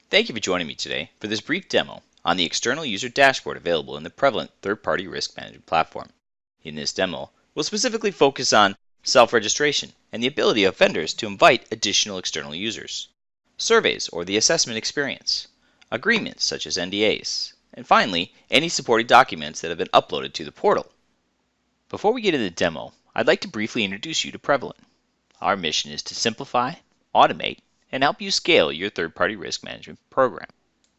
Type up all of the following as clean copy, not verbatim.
Thank you for joining me today for this brief demo on the external user dashboard available in the Prevalent third-party risk management platform. In this demo, we'll specifically focus on self-registration and the ability of vendors to invite additional external users, surveys or the assessment experience, agreements such as NDAs, and finally, any supporting documents that have been uploaded to the portal. Before we get into the demo, I'd like to briefly introduce you to Prevalent. Our mission is to simplify, automate, and help you scale your third-party risk management program.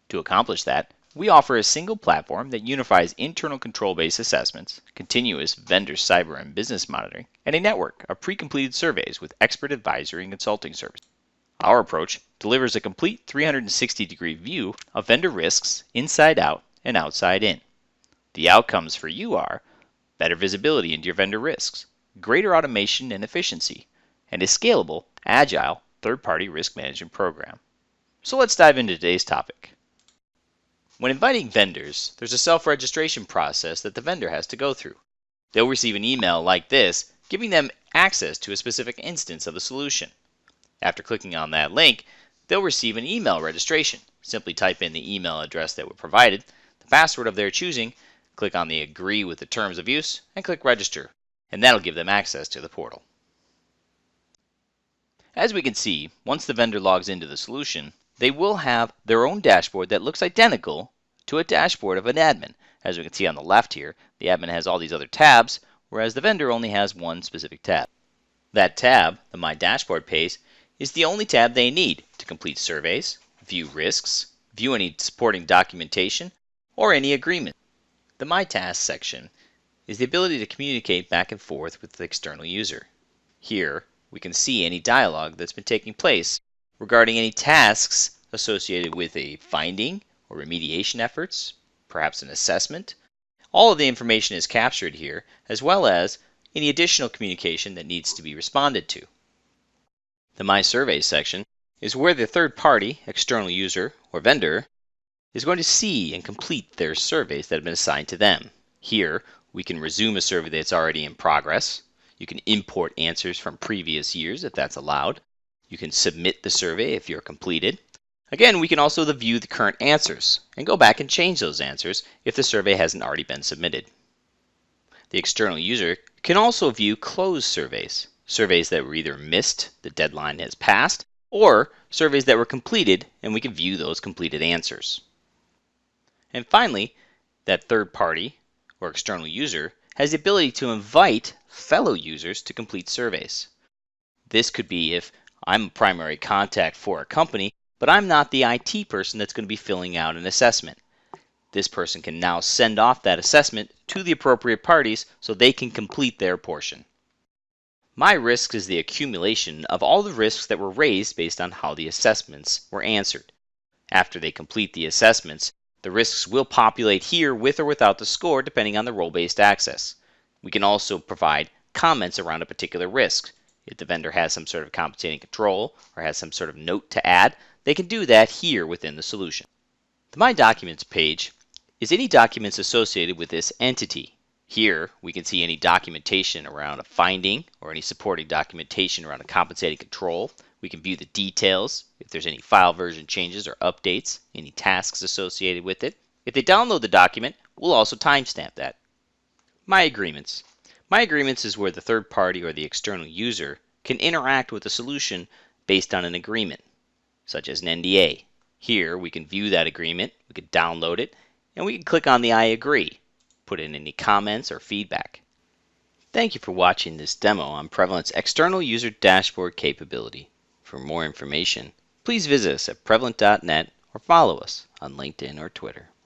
To accomplish that, we offer a single platform that unifies internal control-based assessments, continuous vendor cyber and business monitoring, and a network of pre-completed surveys with expert advisory and consulting services. Our approach delivers a complete 360-degree view of vendor risks inside out and outside in. The outcomes for you are better visibility into your vendor risks, greater automation and efficiency, and a scalable, agile, third-party risk management program. So let's dive into today's topic. When inviting vendors, there's a self-registration process that the vendor has to go through. They'll receive an email like this, giving them access to a specific instance of the solution. After clicking on that link, they'll receive an email registration. Simply type in the email address that was provided, the password of their choosing, click on the Agree with the Terms of Use, and click Register, and that'll give them access to the portal. As we can see, once the vendor logs into the solution, they will have their own dashboard that looks identical to a dashboard of an admin. As we can see on the left here, the admin has all these other tabs, whereas the vendor only has one specific tab. That tab, the My Dashboard page, is the only tab they need to complete surveys, view risks, view any supporting documentation, or any agreement. The My Tasks section is the ability to communicate back and forth with the external user. Here, we can see any dialogue that's been taking place regarding any tasks associated with a finding or remediation efforts, perhaps an assessment. All of the information is captured here, as well as any additional communication that needs to be responded to. The My Surveys section is where the third-party, external user, or vendor is going to see and complete their surveys that have been assigned to them. Here, we can resume a survey that's already in progress. You can import answers from previous years if that's allowed. You can submit the survey if you're completed. Again, we can also view the current answers and go back and change those answers if the survey hasn't already been submitted. The external user can also view closed surveys, surveys that were either missed, the deadline has passed, or surveys that were completed and we can view those completed answers. And finally, that third party or external user has the ability to invite fellow users to complete surveys. This could be if I'm a primary contact for a company, but I'm not the IT person that's going to be filling out an assessment. This person can now send off that assessment to the appropriate parties so they can complete their portion. My risk is the accumulation of all the risks that were raised based on how the assessments were answered. After they complete the assessments, the risks will populate here with or without the score depending on the role-based access. We can also provide comments around a particular risk. If the vendor has some sort of compensating control or has some sort of note to add, they can do that here within the solution. The My Documents page is any documents associated with this entity. Here we can see any documentation around a finding or any supporting documentation around a compensating control. We can view the details, if there's any file version changes or updates, any tasks associated with it. If they download the document, we'll also timestamp that. My Agreements. My Agreements is where the third party or the external user can interact with the solution based on an agreement, such as an NDA. Here we can view that agreement, we can download it, and we can click on the I agree, put in any comments or feedback. Thank you for watching this demo on Prevalent's external user dashboard capability. For more information, please visit us at prevalent.net or follow us on LinkedIn or Twitter.